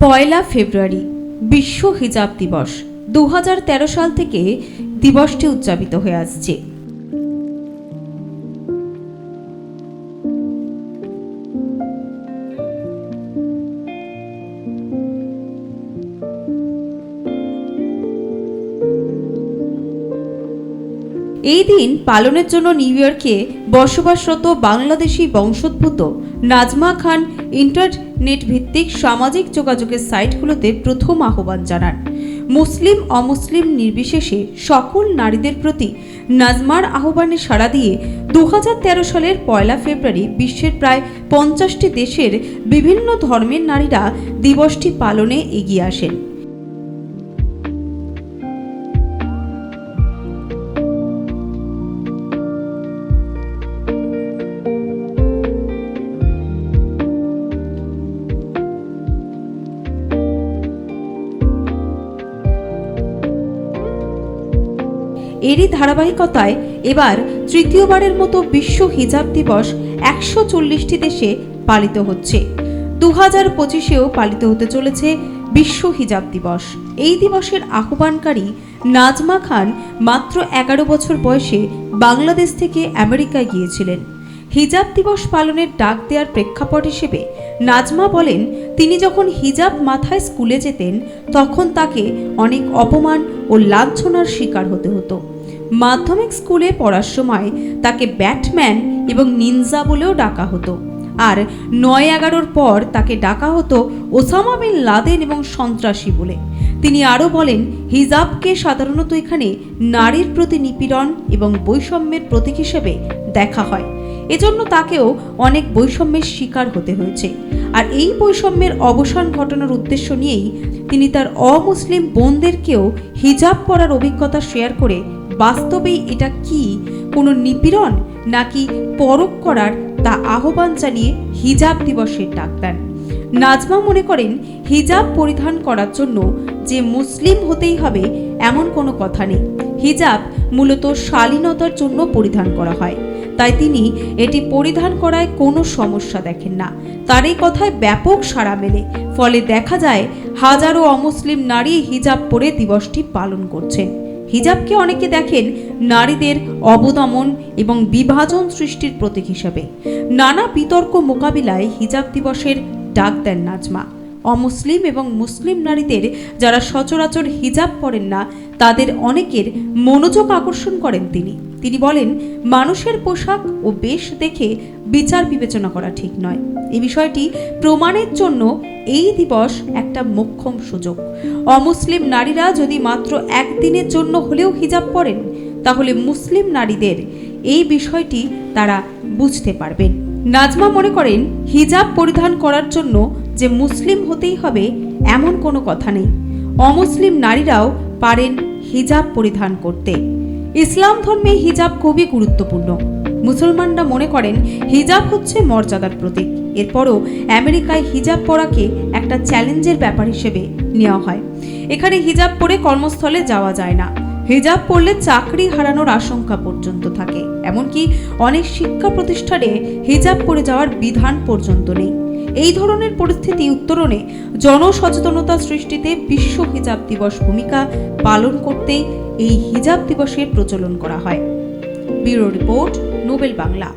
পয়লা ফেব্রুয়ারি বিশ্ব হিজাব দিবস। 2013 সাল থেকে দিবসটি উদযাপিত হয়ে আসছে। এই দিন পালনের জন্য নিউ ইয়র্কে বসবাসরত বাংলাদেশি বংশোদ্ভূত নাজমা খান ইন্টারনেট ভিত্তিক সামাজিক যোগাযোগের সাইটগুলোতে প্রথম আহ্বান জানান। মুসলিম অমুসলিম নির্বিশেষে সকল নারীদের প্রতি নাজমার আহ্বানে সাড়া দিয়ে 2013 সালের পয়লা ফেব্রুয়ারি বিশ্বের প্রায় 50টি দেশের বিভিন্ন ধর্মের নারীরা দিবসটি পালনে এগিয়ে আসেন। এরই ধারাবাহিকতায় এবার তৃতীয়বারের মতো বিশ্ব হিজাব দিবস 140টি দেশে পালিত হচ্ছে। 2025-এও পালিত হতে চলেছে বিশ্ব হিজাব দিবস। এই দিবসের আহ্বানকারী নাজমা খান মাত্র 11 বছর বয়সে বাংলাদেশ থেকে আমেরিকায় গিয়েছিলেন। হিজাব দিবস পালনের ডাক দেওয়ার প্রেক্ষাপট হিসেবে নাজমা বলেন, তিনি যখন হিজাব মাথায় স্কুলে যেতেন তখন তাকে অনেক অপমান ও লাঞ্ছনার শিকার হতে হতো। মাধ্যমিক স্কুলে পড়ার সময় তাকে ব্যাটম্যান এবং নিনজা বলেও ডাকা হতো, আর 9/11-র পর তাকে ডাকা হতো ওসামা বিন লাদেন এবং সন্ত্রাসী বলে। তিনি আরও বলেন, হিজাবকে সাধারণত এখানে নারীর প্রতি নিপীড়ন এবং বৈষম্যের প্রতীক হিসেবে দেখা হয়, এজন্য তাকেও অনেক বৈষম্যের শিকার হতে হয়েছে। আর এই বৈষম্যের অবসান ঘটানোর উদ্দেশ্য নিয়েই তিনি তার অমুসলিম বোনদেরকেও হিজাব পরার অভিজ্ঞতা শেয়ার করে বাস্তবেই এটা কি কোনো নিপীড়ন নাকি পরখ করার তা আহ্বান জানিয়ে হিজাব দিবসের ডাক দেন। নাজমা মনে করেন, হিজাব পরিধান করার জন্য যে মুসলিম হতেই হবে এমন কোনো কথা নেই। হিজাব মূলত শালীনতার জন্য পরিধান করা হয়, তাই তিনি এটি পরিধান করায় কোনো সমস্যা দেখেন না। তার এই কথায় ব্যাপক সাড়া মেলে, ফলে দেখা যায় হাজারো অমুসলিম নারী হিজাব পরে দিবসটি পালন করছেন। হিজাবকে অনেকে দেখেন নারীদের অবদমন এবং বিভাজন সৃষ্টির প্রতীক হিসেবে। নানা বিতর্ক মোকাবিলায় হিজাব দিবসের ডাক দেন নাজমা। অমুসলিম এবং মুসলিম নারীদের যারা সচরাচর হিজাব পরেন না তাদের অনেকের মনোযোগ আকর্ষণ করেন তিনি বলেন, মানুষের পোশাক ও বেশ দেখে বিচার বিবেচনা করা ঠিক নয়। এই বিষয়টি প্রমাণের জন্য এই দিবস একটা মোক্ষম সুযোগ। অমুসলিম নারীরা যদি মাত্র একদিনের জন্য হলেও হিজাব পরেন তাহলে মুসলিম নারীদের এই বিষয়টি তারা বুঝতে পারবেন। নাজমা মনে করেন, হিজাব পরিধান করার জন্য যে মুসলিম হতেই হবে এমন কোনো কথা নেই। অমুসলিম নারীরাও পারেন হিজাব পরিধান করতে। ইসলাম ধর্মে হিজাব খুবই গুরুত্বপূর্ণ। মুসলমানরা মনে করেন হিজাব হচ্ছে মর্যাদার প্রতীক। এরপরও আমেরিকায় হিজাব পরাকে একটা চ্যালেঞ্জের ব্যাপার হিসেবে নেওয়া হয়। এখানে হিজাব পরে কর্মস্থলে যাওয়া যায় না। হিজাব পরলে চাকরি হারানোর আশঙ্কা পর্যন্ত থাকে। এমনকি অনেক শিক্ষা প্রতিষ্ঠানে হিজাব পরে যাওয়ার বিধান পর্যন্ত নেই। এই ধরনের পরিস্থিতি উত্তরণে জনসচেতনতা সৃষ্টিতে বিশ্ব হিজাব দিবস ভূমিকা পালন করতে এই হিজাব দিবসের প্রচলন করা হয়। Bureau report, Nobel Bangla.